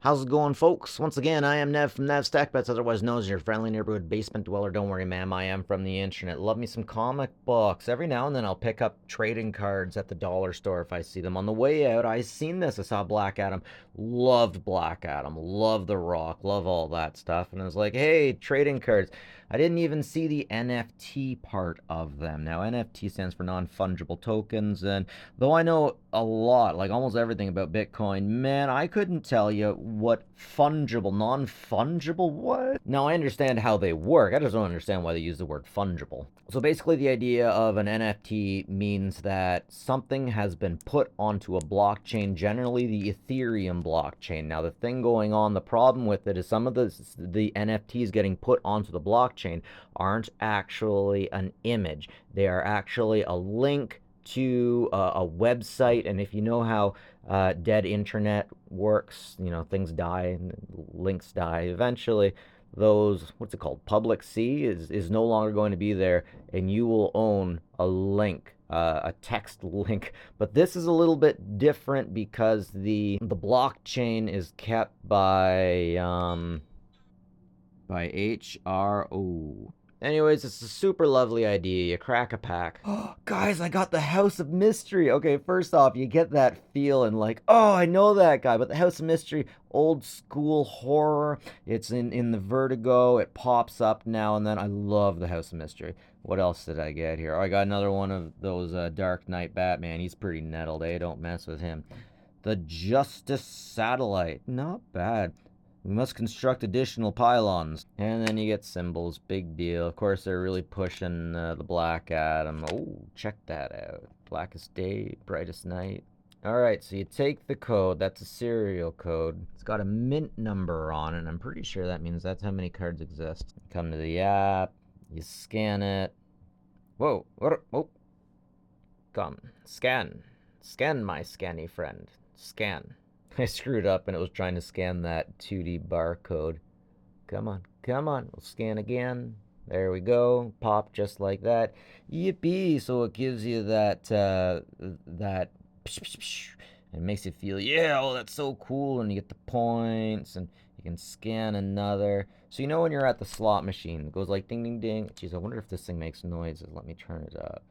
How's it going, folks? Once again, I am Nev from Nev Stack Bets, otherwise known as your friendly neighborhood basement dweller. Don't worry, ma'am, I am from the internet. Love me some comic books. Every now and then I'll pick up trading cards at the dollar store if I see them. On the way out, I seen this. I saw Black Adam. Loved Black Adam. Love The Rock. Love all that stuff. And I was like, hey, trading cards. I didn't even see the NFT part of them. Now, NFT stands for non-fungible tokens, and though I know a lot, like almost everything about Bitcoin, man, I couldn't tell you what fungible, non-fungible, what? Now, I understand how they work. I just don't understand why they use the word fungible. So basically, the idea of an NFT means that something has been put onto a blockchain, generally the Ethereum blockchain. Now, the thing going on, the problem with it is some of the NFTs getting put onto the blockchain aren't actually an image. They are actually a link to a website. And if you know how dead internet works, you know, things die and links die eventually. Those, what's it called, public C is no longer going to be there, and you will own a link, a text link. But this is a little bit different because the blockchain is kept by HRO. Anyways, it's a super lovely idea. You crack a pack. Oh, guys, I got the House of Mystery. Okay, first off, you get that feeling like, oh, I know that guy. But the House of Mystery, old school horror. It's in the Vertigo. It pops up now and then. I love the House of Mystery. What else did I get here? Oh, I got another one of those Dark Knight Batman. He's pretty nettled, eh? Don't mess with him. The Justice Satellite. Not bad. We must construct additional pylons. And then you get symbols. Big deal. Of course, they're really pushing the Black Adam. Oh, check that out. Blackest day, brightest night. Alright, so you take the code. That's a serial code. It's got a mint number on it. I'm pretty sure that means that's how many cards exist. You come to the app. You scan it. Whoa. Oh. Come. Scan. Scan, my scanny friend. Scan. I screwed up and it was trying to scan that 2D barcode. Come on, come on, we'll scan again. There we go, pop just like that. Yippee! So it gives you that, it makes you feel, yeah, oh, that's so cool. And you get the points and you can scan another. So you know when you're at the slot machine, it goes like ding, ding, ding. Jeez, I wonder if this thing makes noises. Let me turn it up.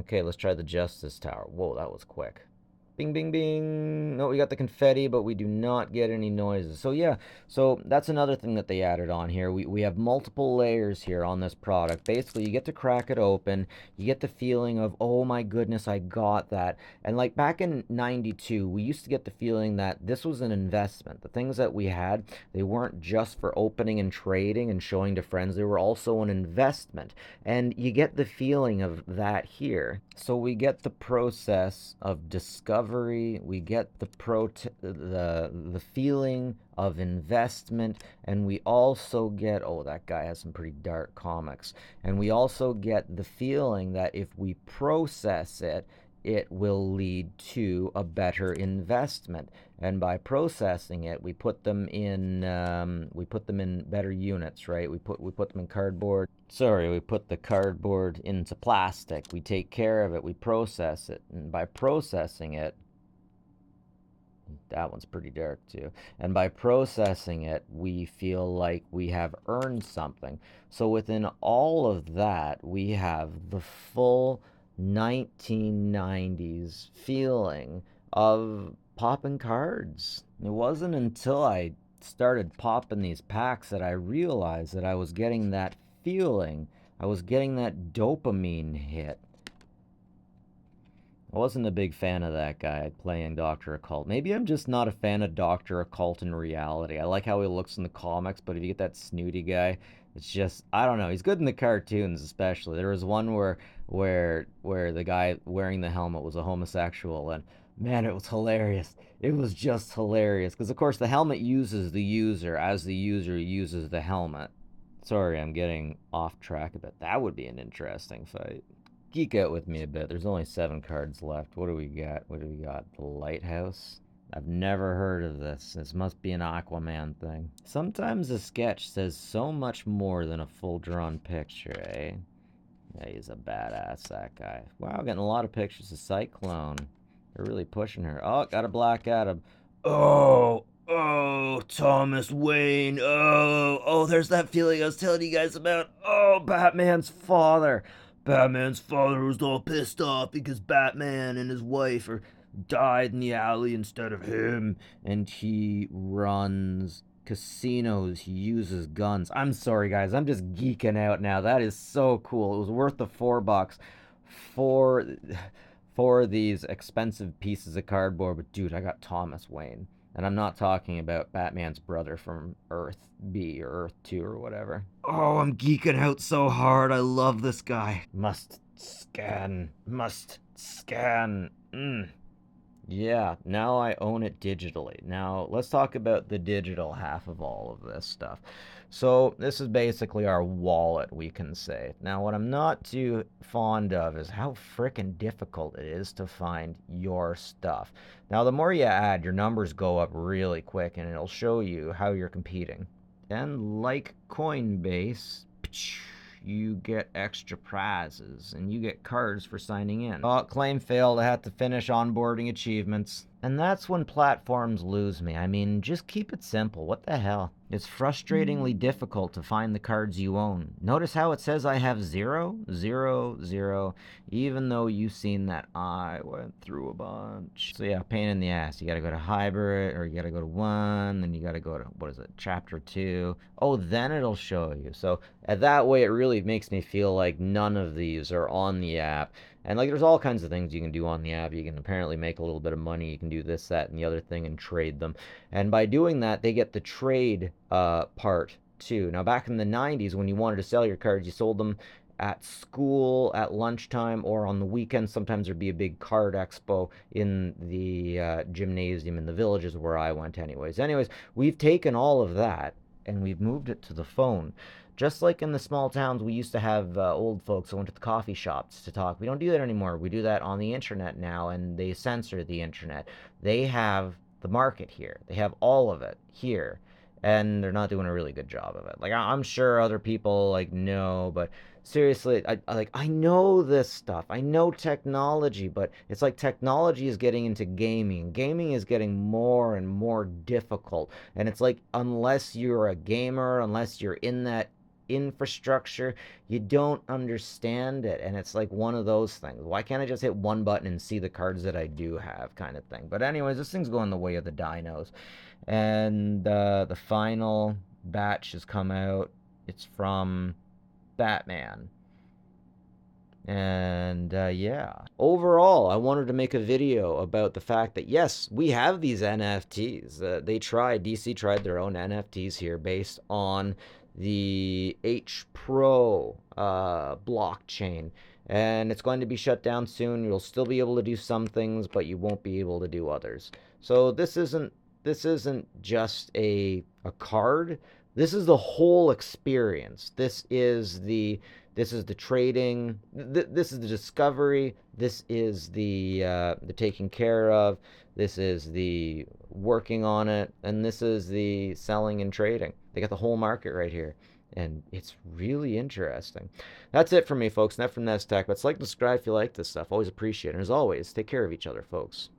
Okay, let's try the Justice Tower. Whoa, that was quick. Bing, bing, bing. No, we got the confetti, but we do not get any noises. So yeah, so that's another thing that they added on here. We have multiple layers here on this product. Basically, you get to crack it open. You get the feeling of, oh my goodness, I got that. And like back in 92, we used to get the feeling that this was an investment. The things that we had, they weren't just for opening and trading and showing to friends. They were also an investment. And you get the feeling of that here. So we get the process of discovery. We get the feeling of investment, and we also get, oh, that guy has some pretty dark comics, and we also get the feeling that if we process it, it will lead to a better investment. And by processing it, we put them in better units, right? We put them in cardboard. Sorry, we put the cardboard into plastic. We take care of it. We process it, and by processing it, that one's pretty dark too. And by processing it, we feel like we have earned something. So within all of that, we have the full 1990s feeling of popping cards. It wasn't until I started popping these packs that I realized that I was getting that feeling. I was getting that dopamine hit. I wasn't a big fan of that guy playing Dr. Occult. Maybe I'm just not a fan of Dr. Occult in reality. I like how he looks in the comics, but if you get that snooty guy, it's just, I don't know. He's good in the cartoons, especially. There was one where the guy wearing the helmet was a homosexual, and man, it was hilarious. It was just hilarious because, of course, the helmet uses the user as the user uses the helmet. Sorry, I'm getting off track a bit. That would be an interesting fight. Geek out with me a bit. There's only 7 cards left. What do we got? What do we got? The Lighthouse? I've never heard of this. This must be an Aquaman thing. Sometimes a sketch says so much more than a full-drawn picture, eh? Yeah, he's a badass, that guy. Wow, getting a lot of pictures of Cyclone. They're really pushing her. Oh, got a Black Adam. Oh, Thomas Wayne. Oh, there's that feeling I was telling you guys about. Oh, Batman's father. Batman's father was all pissed off because Batman and his wife are died in the alley instead of him, and he runs casinos. He uses guns. I'm sorry, guys. I'm just geeking out now. That is so cool. It was worth the $4 for for these expensive pieces of cardboard. But dude, I got Thomas Wayne. And I'm not talking about Batman's brother from Earth B or Earth 2 or whatever. Oh, I'm geeking out so hard. I love this guy. Must scan. Must scan. Yeah, now I own it digitally. Now, let's talk about the digital half of all of this stuff. So, this is basically our wallet, we can say. Now, what I'm not too fond of is how frickin' difficult it is to find your stuff. Now, the more you add, your numbers go up really quick, and it'll show you how you're competing. And like Coinbase, you get extra prizes and you get cards for signing in. Oh, claim failed. I had to finish onboarding achievements. And that's when platforms lose me. I mean, just keep it simple. What the hell? It's frustratingly difficult to find the cards you own. Notice how it says I have 0, 0, 0, even though you've seen that I went through a bunch. So yeah, pain in the ass. You gotta go to hybrid, or you gotta go to 1, then you gotta go to, what is it, chapter 2. Oh, then it'll show you. So that way it really makes me feel like none of these are on the app. And like, there's all kinds of things you can do on the app. You can apparently make a little bit of money. You can do this, that, and the other thing and trade them. And by doing that, they get the trade part too. Now, back in the 90s, when you wanted to sell your cards, you sold them at school, at lunchtime, or on the weekends. Sometimes there'd be a big card expo in the gymnasium in the villages where I went anyways. We've taken all of that and we've moved it to the phone. Just like in the small towns, we used to have old folks who went to the coffee shops to talk. We don't do that anymore. We do that on the internet now, and they censor the internet. They have the market here. They have all of it here, and they're not doing a really good job of it. Like, I'm sure other people like know, but seriously, I know this stuff. I know technology, but it's like technology is getting into gaming. Gaming is getting more and more difficult, and it's like, unless you're a gamer, unless you're in that infrastructure, you don't understand it. And it's like one of those things. Why can't I just hit one button and see the cards that I do have, kind of thing? But anyways, this thing's going the way of the dinos. And the final batch has come out. It's from Batman. And yeah, overall, I wanted to make a video about the fact that yes, we have these NFTs. DC tried their own NFTs here based on the H Pro blockchain, and it's going to be shut down soon. You'll still be able to do some things, but you won't be able to do others. So this isn't just a card. This is the whole experience. This is the trading. This is the discovery. This is the taking care of. This is the working on it, and this is the selling and trading. They got the whole market right here, and it's really interesting. That's it for me, folks. Not from Tech, but like, subscribe if you like this stuff. Always appreciate it. And as always, take care of each other, folks.